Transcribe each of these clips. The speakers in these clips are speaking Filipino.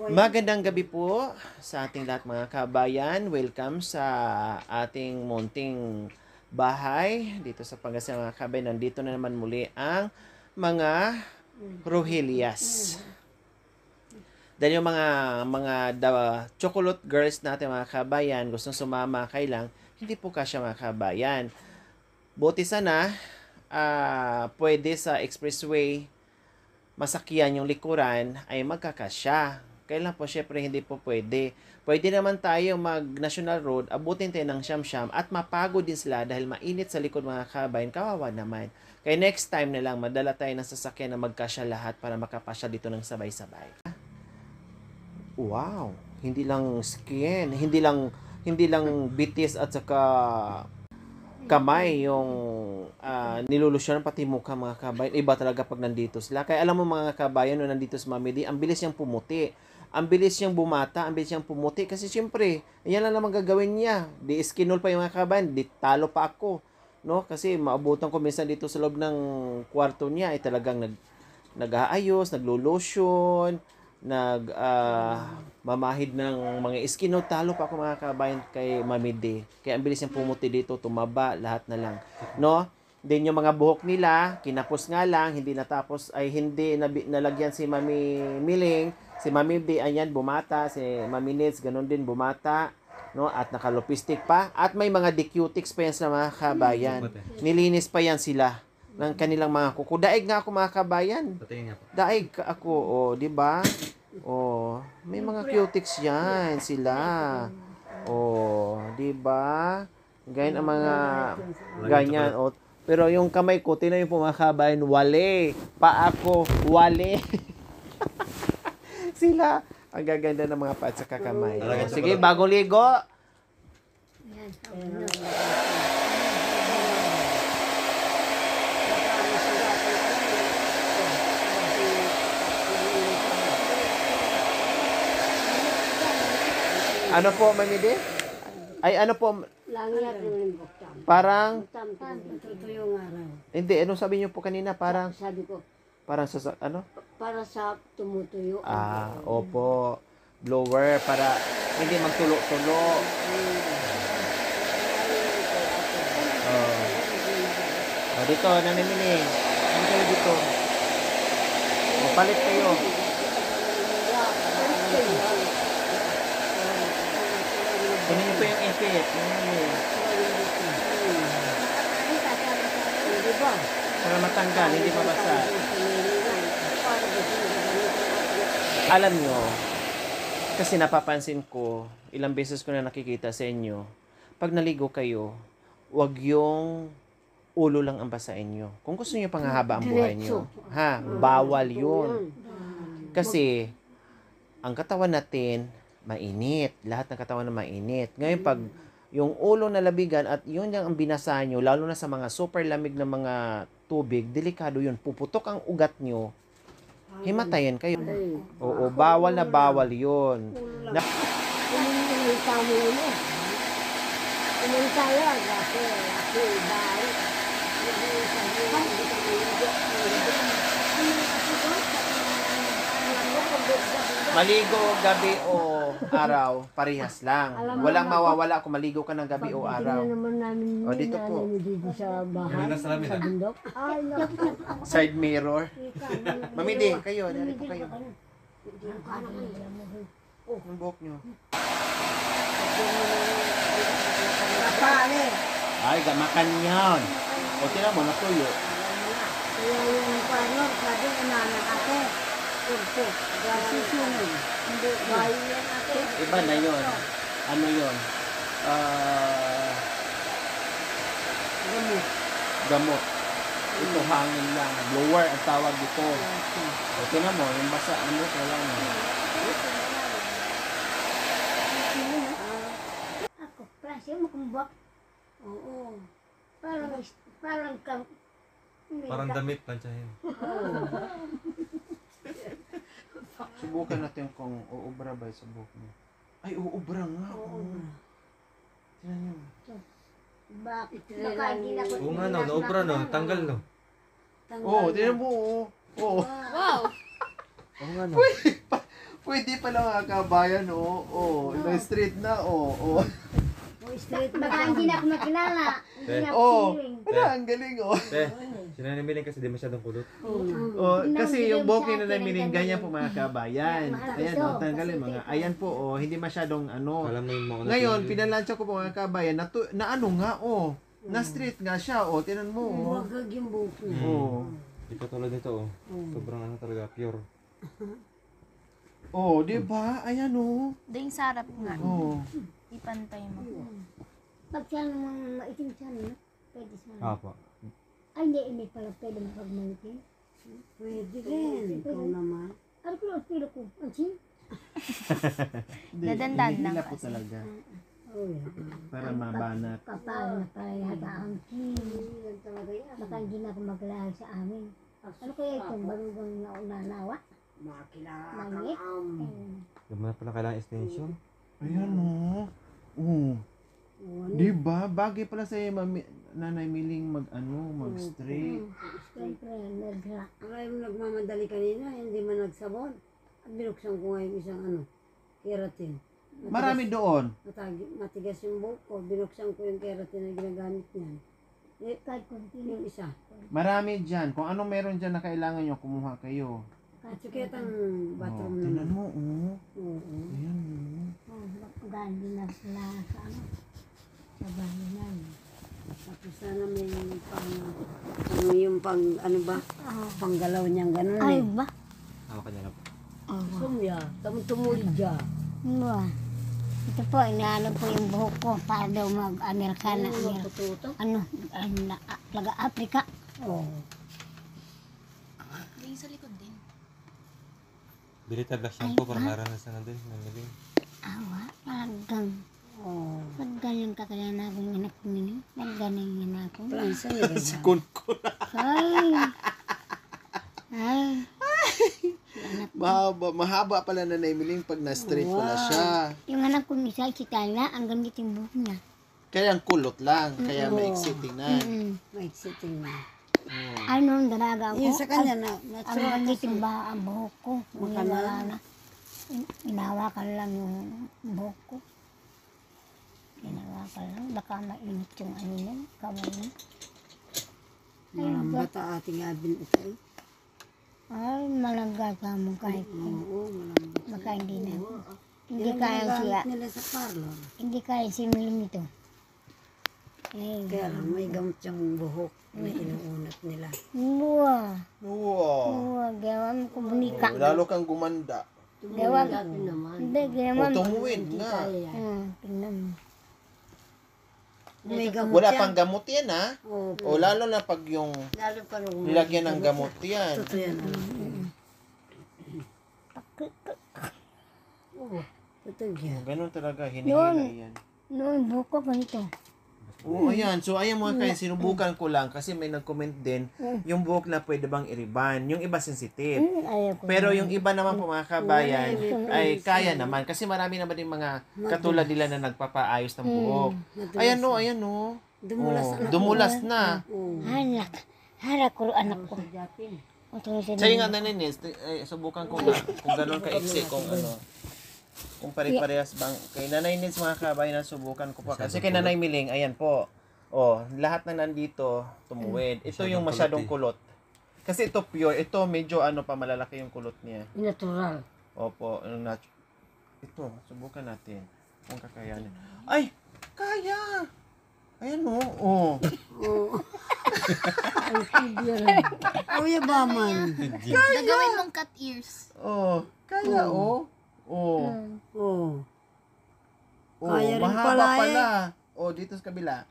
Magandang gabi po sa ating lahat mga kabayan. Welcome sa ating munting bahay dito sa Pangasinan mga kabayan. Nandito na naman muli ang mga Rohelias. Dahil yung mga chocolate girls natin mga kabayan gustong sumama kailang hindi po kasya mga kabayan. Buti sana pwede sa expressway masakyan yung likuran ay magkakasya. Kailan po, syempre, hindi po pwede. Pwede naman tayo mag-National Road, abutin tayo ng siyam-siyam at mapagod din sila dahil mainit sa likod mga kabayan. Kawawa naman. Kaya next time na lang, madala tayo ng sasakyan na magkasya lahat para makapasya dito ng sabay-sabay. Wow! Hindi lang skin, hindi lang bitis at saka kamay yung nilulusyon pati mukha mga kabayan. Iba talaga pag nandito sila. Kaya alam mo mga kabayan, no, nandito si Mami D, ang bilis niyang pumuti. Ang bilis niyang bumata, ang bilis niyang pumuti. Kasi siyempre, yan lang naman gagawin niya. Di iskinol pa yung mga kabayan, di talo pa ako. No? Kasi maabutan ko minsan dito sa loob ng kwarto niya, ay talagang nag-aayos, naglo-lotion, mamahid ng mga iskinol. Talo pa ako mga kabayan kay Mami D. Kaya ang bilis niyang pumuti dito, tumaba, lahat na lang. No? Din yung mga buhok nila, kinapos nga lang, hindi natapos, ay hindi nalagyan si Mami Miling. Si Mami D, ayan, bumata. Si Mami Nits, ganun din, bumata. No? At nakalupistik pa. At may mga decutics pa yan sa mga kabayan. Nilinis pa yan sila ng kanilang mga kuko. Daig nga ako mga kabayan. Daig ako, oh, di ba? Oh, may mga cutics yan sila. Oh, di ba? Ganyan ang mga ganyan. Oh, pero yung kamay ko, tinayo po mga kabayan, wale. Paa ko, wale. Sila, ang gaganda ng mga paa at saka kamay. Oh, sige, bagong ligo. Ano po, Mami D? Ay, ano po? Parang? Hindi, anong sabi niyo po kanina? Parang? Sabi ko, parang sa, ano? para sa tumutuyo. Opo. Blower, para hindi magtulo-tulo. Dito, nanimili. Ano kayo dito? Palit kayo. Kunin niyo po yung ipit. Para matanggal, hindi mabasa. Alam nyo, kasi napapansin ko, ilang beses ko na nakikita sa inyo, pag naligo kayo, wag yung ulo lang ang basain nyo. Kung gusto nyo panghahaba ang buhay nyo, bawal yun. Kasi, ang katawan natin, mainit. Lahat ng katawan na mainit. Ngayon, pag yung ulo na labigan at yun yung ang binasahan nyo, lalo na sa mga super lamig na mga tubig, delikado yun. Puputok ang ugat nyo, himatayan kayo. Oo, bawal na bawal yun. Maligo gabi o araw, parehas lang. Walang mawawala kung maligo ka ng gabi o araw. O, dito po. Side mirror. Mami D, kayo. Narito kayo. Ang buhok nyo. Ay, gamakan yan. O, tira mo, natuyo. Kaya yung partner, sabi nga namin ate, susunod. Hindi, bahay yan ate. Iba na yun. Ano yun? Gamot. Ito hangin lang. Blower ang tawag dito. O, tingnan mo, yung basa, ano, wala na. ba? Oo. Parang Parang damit, planchahin. Subukan natin kung uubra ba sa buhok mo. Ay, uubra nga. Oo. Tingnan niyo. Bakit? Baka hindi na ko Oo nga no, naubra no, tanggal no. Oo, tingnan mo. Oo. Wow! Oo nga no. Pwede pala mga kabayan, na-straight na, Baka hindi na ako makilala. Hindi na ako Oo. siniling. Wala, ang galing, Sinanimiling kasi di masyadong kulot. Kasi yung buhok ni Nanay Miling, ganyan po mga kabayan. Ayan, tanggalin mga. Ayan po, hindi masyadong Alam mo yung mga Ngayon, pinalansya ko po mga kabayan, na ano nga, na-straight nga siya, tinan mo, Wagag yung buhok niya. Di pa tulad nito Sobrang ano talaga, pure. Di ba? Ayan, Ding sarap nga. Ipantay mo. Pag siya naman maitim siya, no? Pwede siya. Apa. Ay, hindi pala pwede mapagmalitin. Pwede rin. Ikaw naman. Ano ko, pilo ko. Ansin? Dadandan lang Hila po kasi. talaga. Oh, Para mabanat. kapal na pala yata ang kin. Baka hindi na ako maglahay sa amin. Ano kaya itong bagong na unanawa? Mangit? Yung mga pala kailangan extension. Ayan, Di ba? Bagay pala sa Nanay Miling mag-straight. Siyempre, nagra. Ay, nagmamadali kanina, hindi man nagsabon. At binuksan ko ngayon isang keratin. Marami doon. Matigas yung buhok ko. Binuksan ko yung keratin na ginagamit niyan. Kahit kunti. Yung isa. Marami dyan. Kung anong meron dyan na kailangan nyo, kumuha kayo. Sukit ang bathroom Tingnan naman. mo, Oo. Ayan, Gandi na sila sa sa bahay namin. Tapos sana may yung panggalaw niyang ganun Ay ba? Ako kanya na po. Sumya, tumulid dya. Ba? Ito po, inaano po yung buhok ko para daw mag-Amerikana. Laga Afrika. Oo. Ding sa likod din. Bilita black shampoo para maranasan na din. Namiling. Awa, talagang. Oo. Magaling ka kaya na akong anak ko nini. Magaling na ako. Plansa niya rin. Kunkun. Ay. Mahaba pala Nanay Miling pag na-straight pala siya. Yung anak ko isa, si Tala, ang ganit yung buhok niya. Kaya ang kulot lang. Kaya maiksi tingnan. May exiting na. Ano, ang dalaga ko. Yung sa kanya na, Ang ganit yung ang buhok ko. Wala na. Inawakan lang yung buhok ko. Inawakan lang. Baka mainit yung ano niya, kamay niya. bata ating abin ito eh. Ay, malagay ka mo kahit Oo, malambot. baka hindi na. Hindi kaya siya. Nila sa parlor. Hindi kaya similim ito. Ay, Kaya lang, may gamot yung buhok na inuunat nila. buwa. Wow. Buwa, gawa mo kubunika. Lalo kang gumanda. Gawa, hindi, gawa mo. Tumuwid nga. Tingnan mo. May gamot Wala yan. pang gamot yan, ha? O lalo na pag yung Lalo pa nung nilagyan ng gamot yan. Totoo yan. Oo, totoo yan. Ganun talaga, hinihila yan. Noon, buhok ko ganito. Oo, ayan. So, ayan mga kayo, sinubukan ko lang kasi may nag-comment din yung buhok na pwede bang i-riban. Yung iba sensitive. Ayaw ko. Pero yung iba naman po mga kabayan ay kaya naman kasi marami naman din mga katulad nila na nagpapaayos ng buhok. Ayan no, ayan no. Dumulas na. Dumulas na. Anak. Harap ko anak ko. Sa'yo nga naninis, subukan ko nga kung gano'n ka-exe kung ano. Kung pare-parehas bang kay Nanay Nins mga kabayan na subukan ko pa. Kasi kay Nanay Miling, ayan po. Lahat na nandito tumuwid. Ito yung masyadong kulot. Kasi ito pure, ito medyo pa malalaki yung kulot niya. Natural. Opo, ito, subukan natin kung kakayanin. Ay, kaya! Ayan o. Oh, yabaman. Gagawin mong cut ears. Kaya o. Oh. Oh, Kaya rin mahaba pala pala. Dito sa kabila.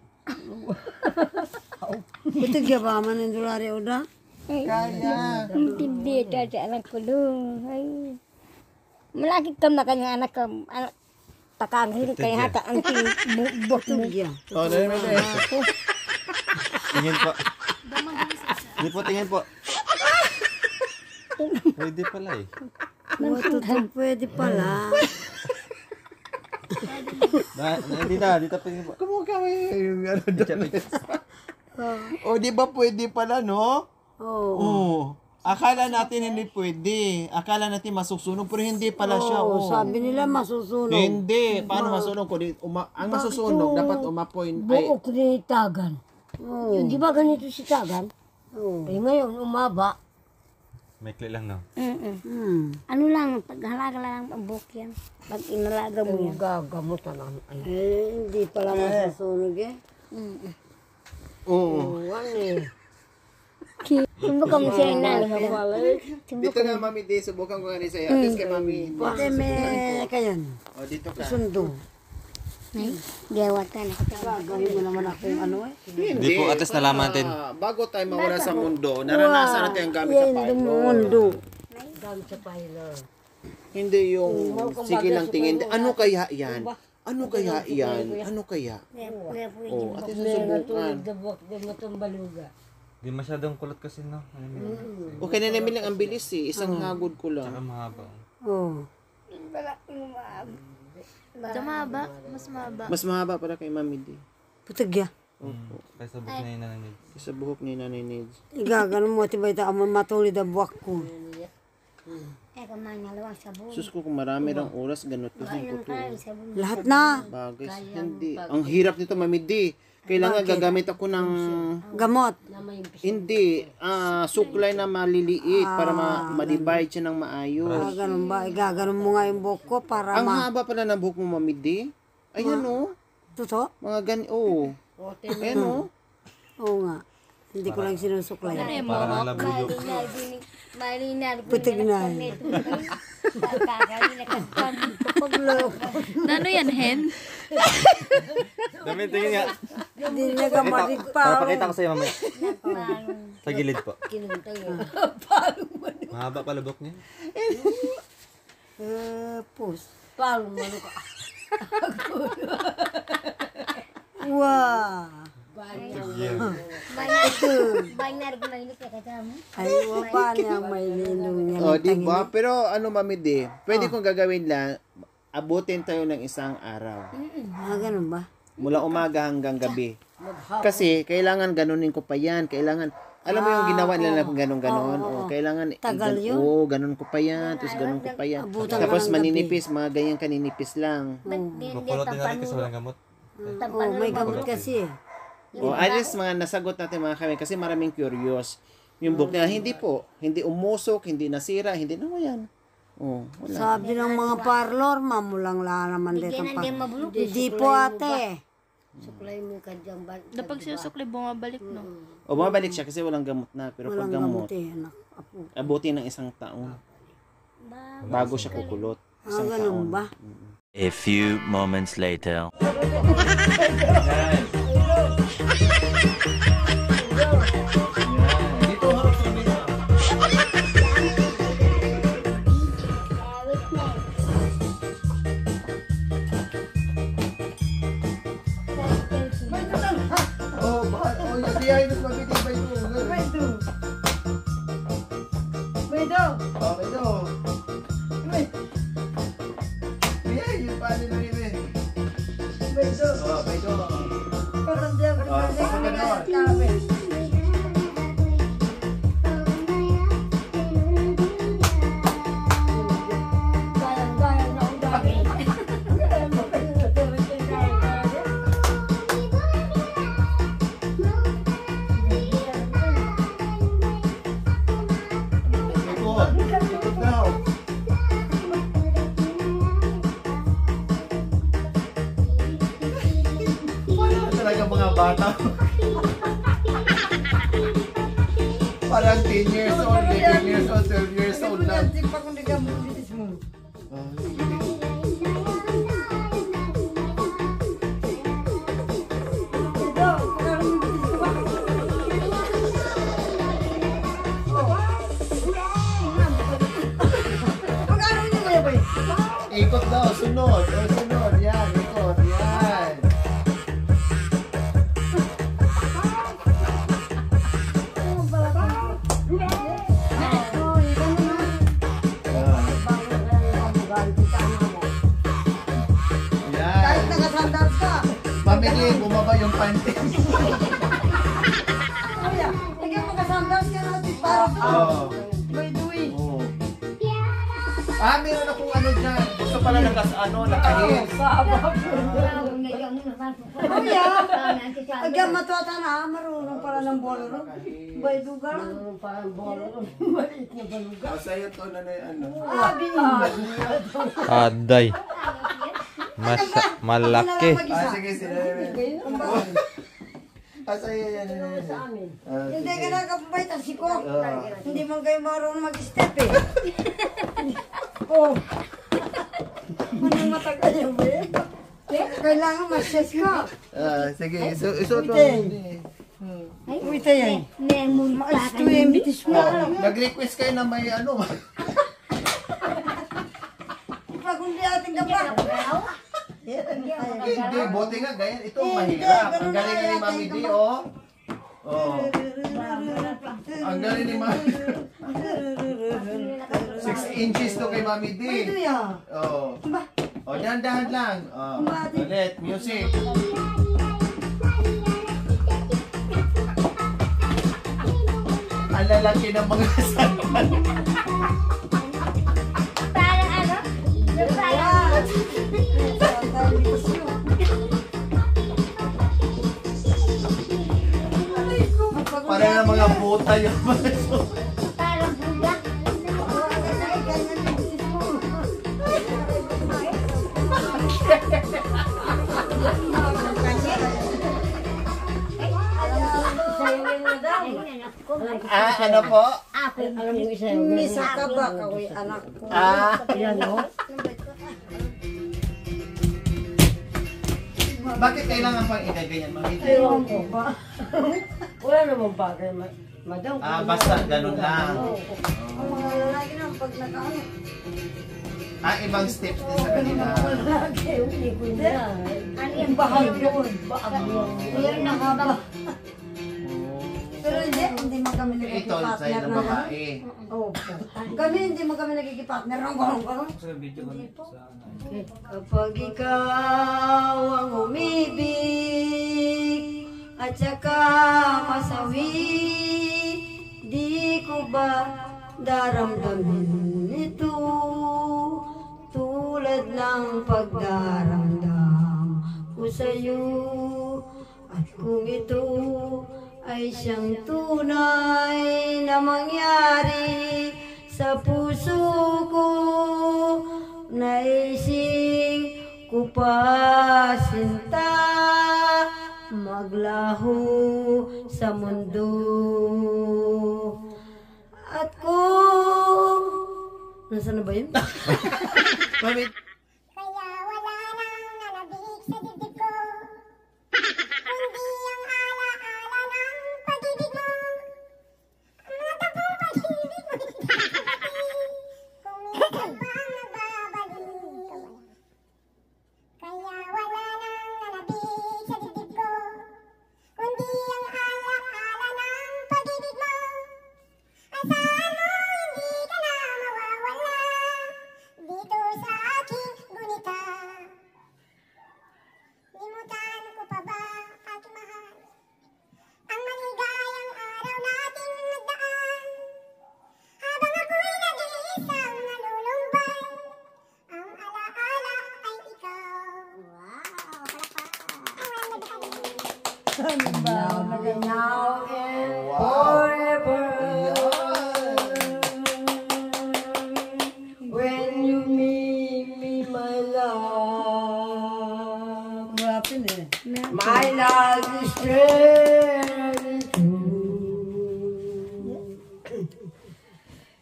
Ito yabaman ng dolari oda. Kaya. Hindi ito sa anak ko doon. Ay. Malaki ka na kanyang anak ko. takang hirit kay hata ang bukbok mo. Tugya. Oh, dali mo dali. Tingin po. Hindi po, tingin po. Pwede pala eh. Oh, totoo, pwede pala. Dito tingin po. Kumukha mo yung ano doon. O, di ba pwede pala, no? Oo. Oo. Akala natin hindi pwede. Akala natin masusunog, pero hindi pala siya. Oo, Oh. sabi nila masusunog. Hindi. Paano masunog? Kung ang masusunog, dapat umapoint. Ay, Buok ni Tagan. Oo. Di ba ganito si Tagan? Oo. Eh ngayon, umaba. Maikli lang, no? Ano lang, paghalaga lang ang buhok yan. Pag inalaga mo yan. Gagamot na lang. Hindi pala masusunog eh. oo. Ano eh. Subukan mo siya inalaga. Dito nga, Mami D. Subukan ko nga rin sa'yo. At least kay Mami. Pwede may kayan. O, dito ka. Sundo. Ay, gawat ka na. Gagawin mo naman ako yung ano eh. Hindi po, at least nalaman natin. Bago tayo mawala sa mundo, naranasan natin ang gamit sa Yan, pilot. mundo. Gamit sa pilot. Hindi yung sige lang tingin. Ano kaya yan? Ano kaya yan? Ano kaya? Oh, at least susubukan. Hindi masyadong kulot kasi, no? Okay na namin lang ang bilis eh. Isang hagod ko Saka lang. mahaba. Oo. Ito mahaba. Mas mahaba. Mas mahaba para kay Mami D. Putagya. Kaysa buk na yun na nanilig. Sa buhok ni Nanay Nids. Igagano mo, tibay ta amon matulid ang buwak ko. Eh, kamay na lawang sabon. Sus ko kung marami rang oras, ganot ko ko to. Sabon. Lahat na. Bagay. Hindi. Ang hirap nito, Mami D. Kailangan gagamit ako ng Gamot. hindi suklay na maliliit para ma-divide siya ng maayos. Ganun ba? Igaganon mo nga yung buhok ko para Ang haba pala ng buhok mo, Mami D. Ayan oh. Tuto? Mga oh. Ayan oh. Oo nga. Hindi ko lang sinusuklay. Para ang labuyo. Malinar. Putig na. Kakali na kagpan. Ano yan, hen? Dami, tingin nga. Hindi na gamadig Para pa. pakita ko sa'yo mamaya. Sa gilid po. Mahaba pala buhok niya. Pus. Wow. Banyar ko lang ka kasama. Ay, wapa niya may ninong niya. Oh, di ba? Pero ano, Mami D, pwede kong gagawin lang, abutin tayo ng isang araw. Ganun ba? Mula umaga hanggang gabi. Kasi kailangan ganunin ko pa yan. Kailangan, alam mo yung ginawa nila na ganon-ganon. Oh, kailangan, Tagal yun. oh, ganon ko pa yan. Tapos ganon ko pa yan. Abutan Tapos ng gabi. maninipis, mga ganyan kaninipis lang. Kukulot din natin kasi walang gamot. Oh, may gamot kasi. O, at least mga nasagot natin mga kami kasi maraming curious. Yung book nila, hindi po. Hindi umusok, hindi nasira, hindi na yan. Oh, wala. Sabi ng mga parlor, mamulang la naman dito pa. mabulok. Hindi po ate. Kapag sinusukli, bumabalik, no? O, bumabalik siya kasi walang gamot na. Pero pag Walang gamot gamot, eh, anak. Apo. abuti ng isang taon. Bago siya kukulot. Isang Ganun taon. ba? A few moments later. Dito harap sa mesa. Oh, yung diyan yung mabitin ba ito? Oh, ito. Ayan, yung paano na rin eh. Oh, ito. Ikot daw. Talaga mga bata. Parang 10 years old, 11 years old, 12 years old lang. Ikot daw, sunod. O, sunod. Yan. Kahit Yan. naka-sandals ka. Mamili, bumaba yung panty. Kuya, ikaw naka-sandals ka natin para Oo. by the way. Oo. Meron akong ano dyan. Gusto pala nakahit. Kuya, agad matuwata na, marunong pala ng bolero. By lugar. Marunong pala ng bolero. Maliit na balugar. Sa'yo to na ano. Abi. Aday. Malaki. Sige, sige. Sa'yo yan. Hindi ka nakapabay, tasiko. Hindi man kayo marunong mag-step eh. Oh. Manang matagal yung ba eh? Kailangan mag-stress ka. Sige, isuot mo. Uwita yan. Maalis to yung bitis mo. Nag-request kayo na may ano. Pag hindi ating gaba. Hindi, buti nga, ganyan. Ito mahirap. Ang galing ni Mami D, oh. Oh. Ang galing ni Mami D. 6 inches to kay Mami D. Pwede yan. Oh. Oh, dahan-dahan lang. Oh. Ulit, music. Ang lalaki ng mga sandal. Parang ano? Parang Para ng mga buta yung mga parang buga. ano po? Alam mo isa yung misa ka ba? Kaway anak ko. Yan o. Bakit kailangan pang inaganyan, Mami D? Ewan ko ba? Wala namang bagay, madam. Basta ganun lang. Ang mga lalaki na pag nakaano. Ibang steps din sa kanila. Lalaki, hindi ko na. Ang bahal yun. Yan nakaba. Pero hindi mo kami Ito, sa'yo nagkikipatner ng na babae. Oo. Kami hindi mo kami nagkikipatner ng gano'n. Kapag ikaw ang umibig at saka masawi, di ko ba daramdamin ito tulad ng pagdaramdam ko sa'yo. At kung ito ay siyang tunay na mangyari sa puso ko, naising ko pa sinta maglaho sa mundo. At kung nasaan na ba yun? Mami, Kaya wala nang nanabik sa dibdib ko, kundi ang alaala ng pag-ibig mo. Ang tabong pag-ibig mo hindi kapatid, kung minsan bang nagbabalik ka wala. Kaya wala nang nanabik sa dibdib ko, kundi ang alaala ng pag-ibig mo. Asahan mo hindi ka na mawawala dito sa aking gunita. Limutan ko pa ba, aking mahal, ang maligayang araw nating nagdaan, habang ako'y nag-iisang nalulumbay, ang alaala ay ikaw. Wow, palakpak. Now and forever. When you meet me, my love. My love is ready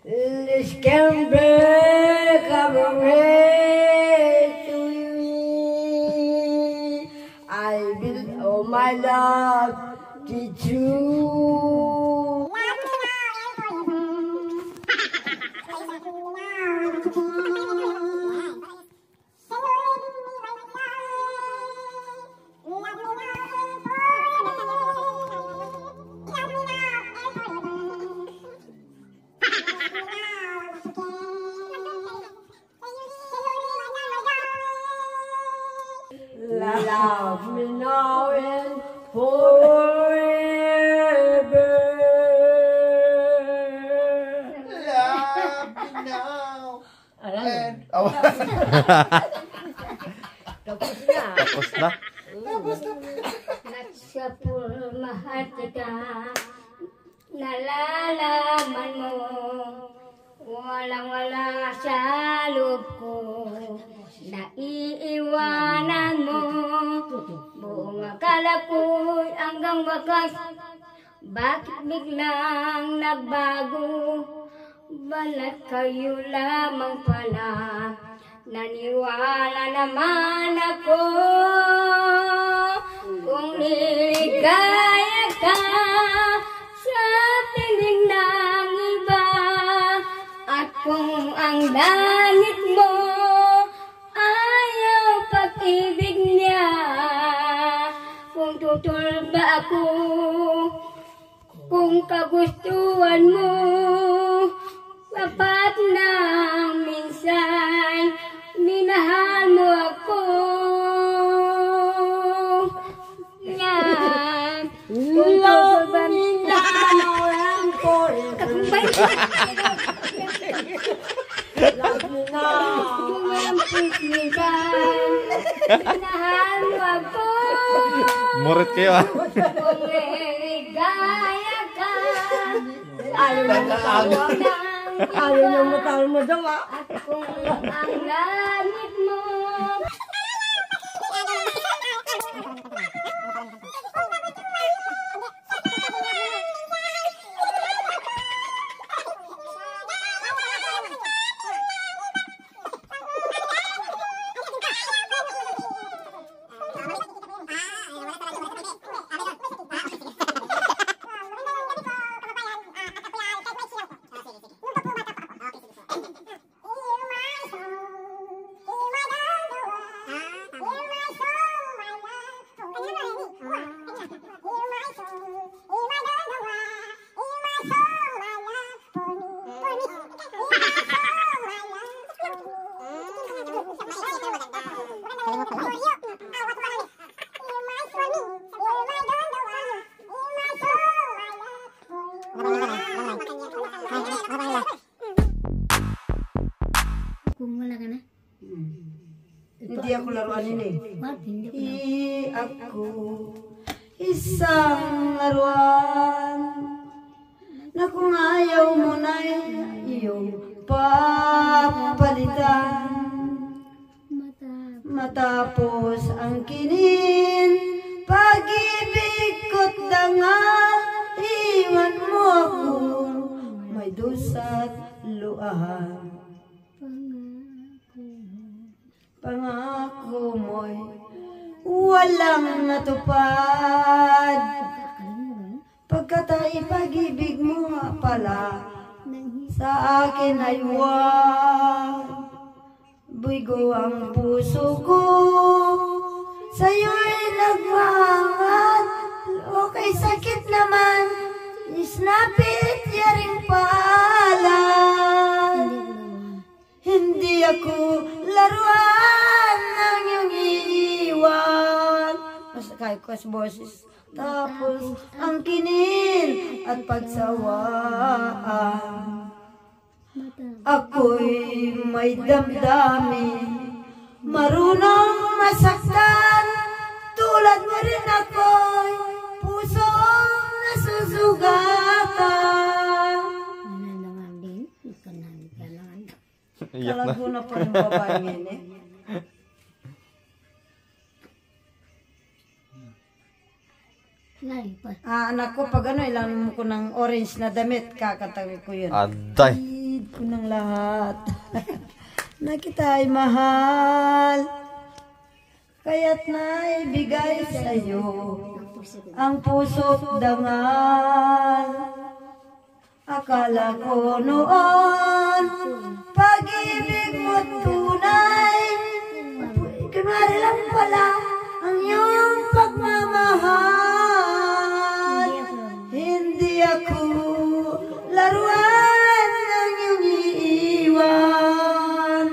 this can break our way to me. I will, oh my love, be true. Love me now, Love me now and forever. Love me now. Alam And... Oh. tapos na. Tapos na. Sa purmahat ka, nalalaman mo, walang-wala sa loob ko, naiiwanan mo, buong akala ko'y hanggang wakas, bakit biglang nagbago, balat kayo lamang pala, naniwala naman ako. Kung niligaya ka sa piling ng iba, at kung ang langit mo ayaw pag-ibig niya, kung tutul ba ako, kung kagustuhan mo, sapat na minsan minahal mo ako. Love me now and forever. Love me now. Minahal mo ako. Murit kayo ah. Kung ligaya ka, ayaw na matawag na. Ayaw na matawag mo daw ah. At kung ang langit mo Hindi ako laruan ini. hindi Ako isang laruan na kung ayaw mo na'y iyong papalitan. Matapos ang kinin, pag-ibig ko't dangal, iwan mo ako, may dusa't luahan. Pangako mo'y walang natupad, pagkat ay pag-ibig mo nga pala sa akin ay wag. Buigo ang puso ko, sa'yo'y nagmahal, o kay sakit naman, isnapit yaring paalam. Hindi ako laruan ng iyong iiwan. Masakay ko sa boses. Tapos ang kinin at pagsawaan. Ako'y may damdamin, marunong masaktan. Tulad mo rin ako'y pusong nasusugatan. Iyak na. Kalago na pa ng babae ngayon eh. Anak ko, pag ano, ilan mo ko ng orange na damit, kakatawi ko yun. Aday. Iid ko ng lahat. Na kita ay mahal, kaya't naibigay sa'yo ang puso't dangal. Akala ko noon, pag-ibig mo tunay, kunwari lang pala ang iyong pagmamahal. Hindi ako laruan ng iyong iiwan.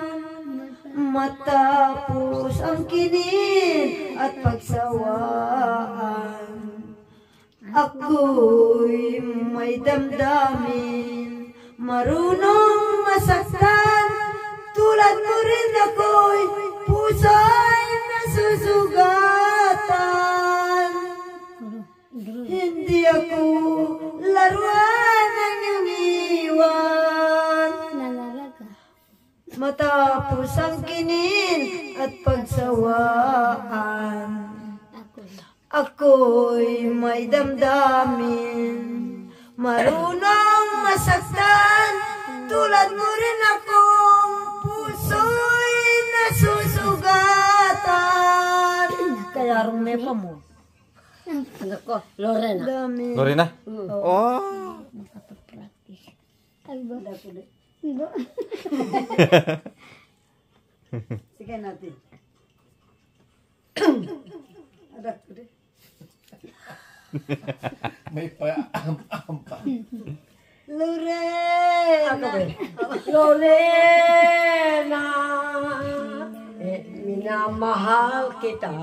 Matapos ang kinin at pagsawaan, ako'y may damdamin, marunong masaktan. Tulad mo rin ako'y puso'y nasusugatan. Hindi ako laruan ng iniwan. Matapos ang kinin at pagsawaan, ako'y may damdamin, marunong masaktan. Tulad mo rin akong puso'y nasusugatan. Kaya rumepa mo. Nako, Lorena. Dami. Lorena? Oh. Ay, ba? Sige natin. Adak ko din. May pa-am-am pa. Lorena! Lorena! Minamahal kita.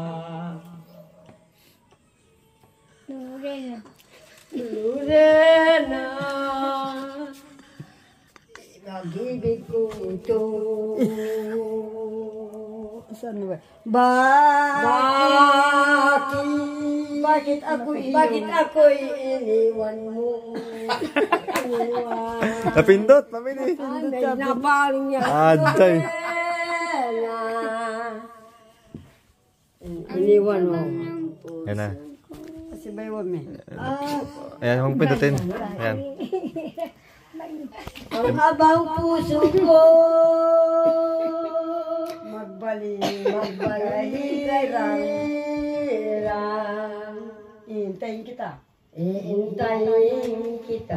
Lorena. Lorena. Nag-ibig ko ito. Saan ba? Bakit ako'y iniwan mo? Napindot, pamili. May napaling niya. Aday. Iniwan mo. Yan na. Si Baywam eh. Ayan, huwag pindutin. Ayan. Ang abang puso ko. Magbalik-hirang. Hintayin kita. Iintayin kita.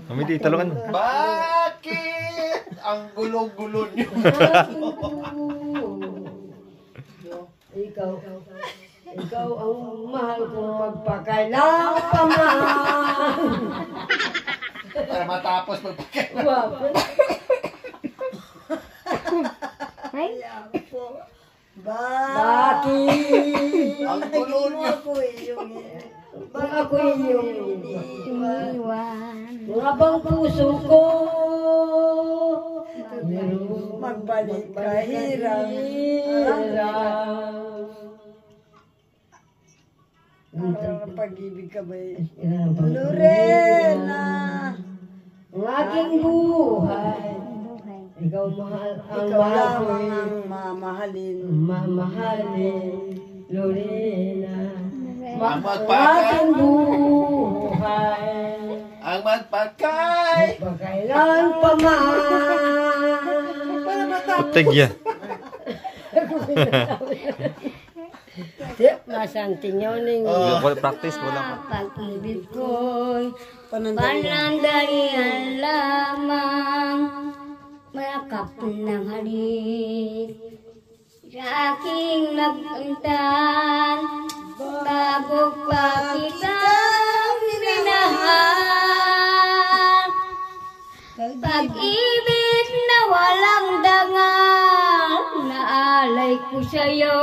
Pamili, talungan mo. Bakit? Ang gulo-gulo niyo. Ikaw ang mahal kong magpakailang pa man. Para matapos magpakailan. Bakit? Ang gulo niyo. Bang ako iyong iniwan. Mga bang puso ko. Magbalik kahirang. Ang pag-ibig ka ba eh? Lorena! Ang aking buhay. Ikaw mahal. Ang Ikaw mahal ko lamang ang mamahalin. mamahalin. Lorena. Ang Ang magpakay. aking buhay. Ang magpakay. Pagkailan pa man. Tigya. Masanting yun yung Practice mo lang. pag-ibig ko'y Panandalian. panandalian lamang. Mayakap ng halik sa aking nagkantan bago pa kita minahal. Pag-ibig na walang dangal, naalay ko sa'yo.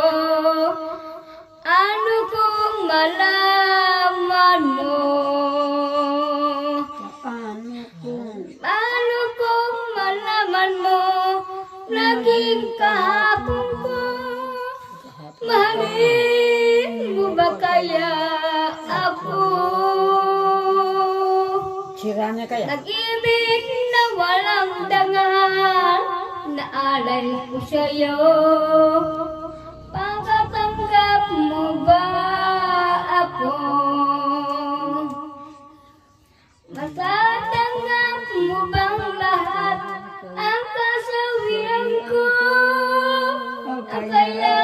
Ano kung malaman mo? Paano kung malaman mo? Naging kahapon ko. Mahalin mo ba kaya ako? Siranya kaya? Nag-ibig na walang dangal, naalay ko sa'yo. Pagkatanggap mo ba ako? Matatanggap mo bang lahat ang kasawian ko? O kaya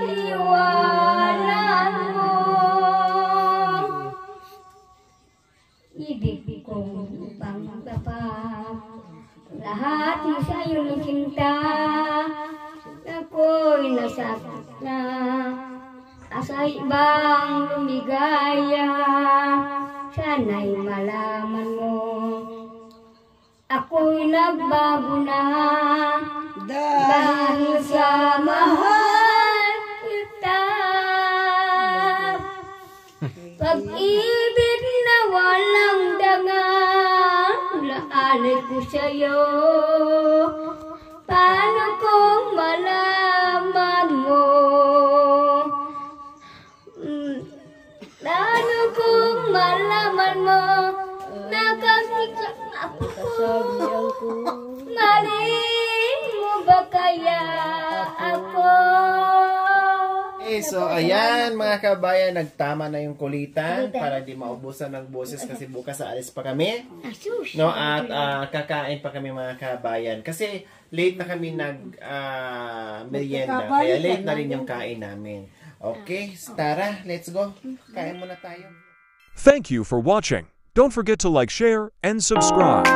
iwanan mo? Ibig kong pangkapat lahat mo sa'yo ng cinta. Ako'y nasakit na sa ibang lumigaya. Sana'y malaman mo, ako ako'y nagbago na. Dahil sa mahal kita. Pag-ibig na walang dangan, laalay ko sa'yo. Paano kung malaman mo? Paano kung malaman mo? Nakakita ako. Mahalin mo ba kaya ako? So ayan mga kabayan, nagtama na yung kulitan para di maubusan ng boses kasi bukas aalis pa kami. No, at kakain pa kami mga kabayan kasi late na kami merienda, kaya late na rin yung kain namin. Okay, tara, let's go. Kain muna tayo. Thank you for watching. Don't forget to like, share, and subscribe.